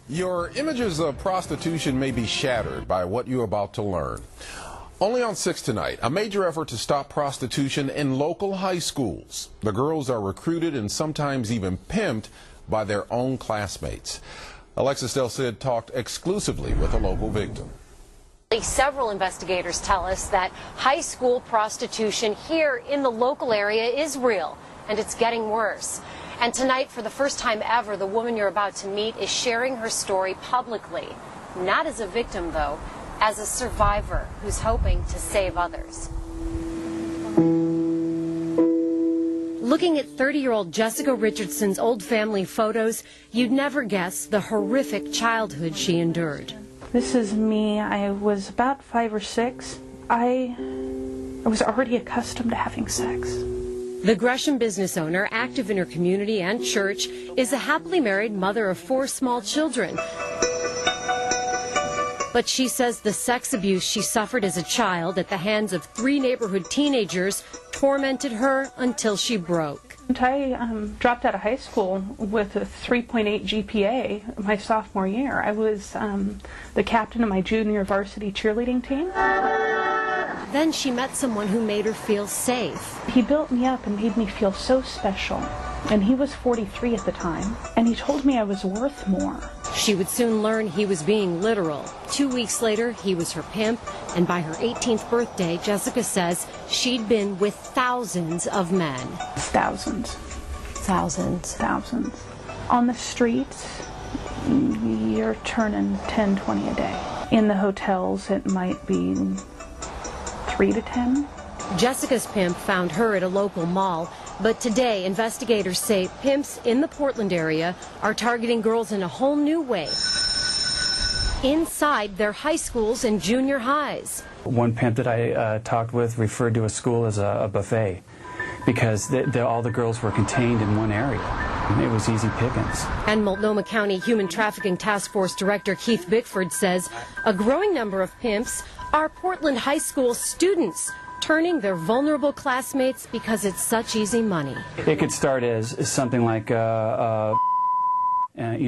Your images of prostitution may be shattered by what you're about to learn. Only on 6 tonight, a major effort to stop prostitution in local high schools. The girls are recruited and sometimes even pimped by their own classmates. Alexis Del Cid talked exclusively with a local victim. Several investigators tell us that high school prostitution here in the local area is real, and it's getting worse. And tonight, for the first time ever, the woman you're about to meet is sharing her story publicly. Not as a victim, though, as a survivor who's hoping to save others. Looking at 30-year-old Jessica Richardson's old family photos, you'd never guess the horrific childhood she endured. This is me. I was about 5 or 6. I was already accustomed to having sex. The Gresham business owner, active in her community and church, is a happily married mother of 4 small children. But she says the sex abuse she suffered as a child at the hands of 3 neighborhood teenagers tormented her until she broke. I dropped out of high school with a 3.8 GPA my sophomore year. I was the captain of my junior varsity cheerleading team. Then she met someone who made her feel safe. He built me up and made me feel so special. And he was 43 at the time, and he told me I was worth more. She would soon learn he was being literal. 2 weeks later, he was her pimp, and by her 18th birthday, Jessica says she'd been with thousands of men. Thousands. Thousands. Thousands. On the streets, you're turning 10, 20 a day. In the hotels, it might be 3 to 10. Jessica's pimp found her at a local mall, but today investigators say pimps in the Portland area are targeting girls in a whole new way, inside their high schools and junior highs. One pimp that I talked with referred to a school as a buffet because all the girls were contained in one area. It was easy pickings. And Multnomah County Human Trafficking Task Force Director Keith Bickford says a growing number of pimps are Portland high school students, turning their vulnerable classmates because it's such easy money. It could start as something like you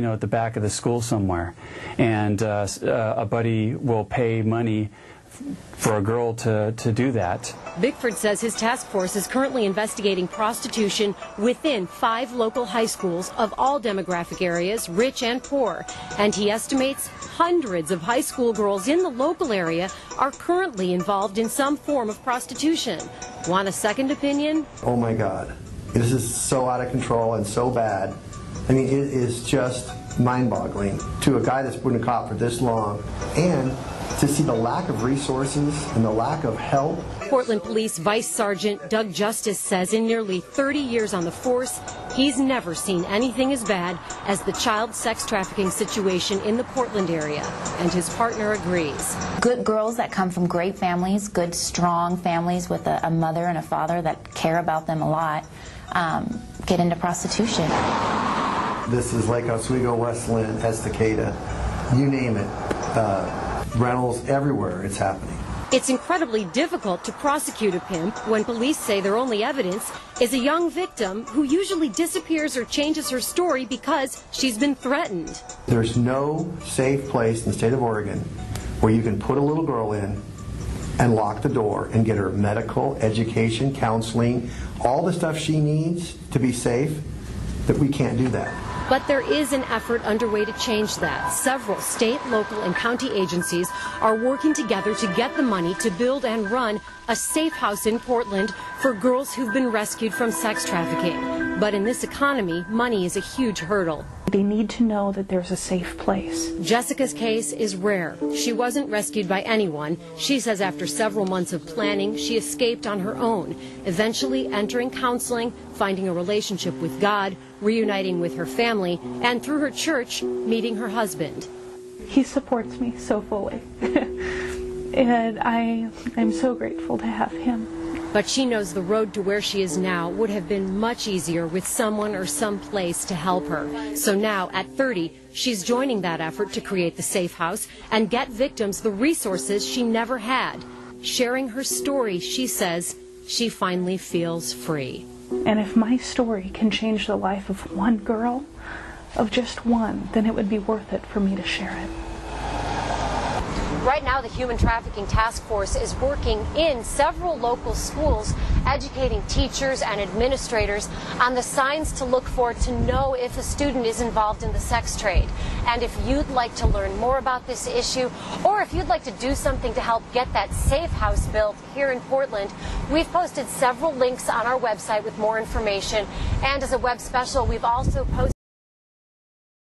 know, at the back of the school somewhere, and a buddy will pay money for a girl to do that. Bickford says his task force is currently investigating prostitution within 5 local high schools of all demographic areas, rich and poor. And he estimates hundreds of high school girls in the local area are currently involved in some form of prostitution. Want a second opinion? Oh my God, this is so out of control and so bad. I mean, it is just mind-boggling to a guy that's been a cop for this long, and to see the lack of resources and the lack of help. Portland Police Vice Sergeant Doug Justice says in nearly 30 years on the force, he's never seen anything as bad as the child sex trafficking situation in the Portland area, and his partner agrees. Good girls that come from great families, good strong families with a mother and a father that care about them a lot, get into prostitution. This is like Oswego, West Lynn, Estacada, you name it. Rentals everywhere, it's happening. It's incredibly difficult to prosecute a pimp when police say their only evidence is a young victim who usually disappears or changes her story because she's been threatened. There's no safe place in the state of Oregon where you can put a little girl in and lock the door and get her medical, education, counseling, all the stuff she needs to be safe, that we can't do that. But there is an effort underway to change that. Several state, local, and county agencies are working together to get the money to build and run a safe house in Portland for girls who've been rescued from sex trafficking. But in this economy, money is a huge hurdle. They need to know that there's a safe place. Jessica's case is rare. She wasn't rescued by anyone. She says after several months of planning, she escaped on her own, eventually entering counseling, finding a relationship with God, reuniting with her family, and through her church, meeting her husband. He supports me so fully. And I'm so grateful to have him. But she knows the road to where she is now would have been much easier with someone or some place to help her. So now, at 30, she's joining that effort to create the safe house and get victims the resources she never had. Sharing her story, she says, she finally feels free. And if my story can change the life of one girl, of just one, then it would be worth it for me to share it. Right now, the Human Trafficking Task Force is working in several local schools, educating teachers and administrators on the signs to look for to know if a student is involved in the sex trade. And if you'd like to learn more about this issue, or if you'd like to do something to help get that safe house built here in Portland, we've posted several links on our website with more information. And as a web special, we've also posted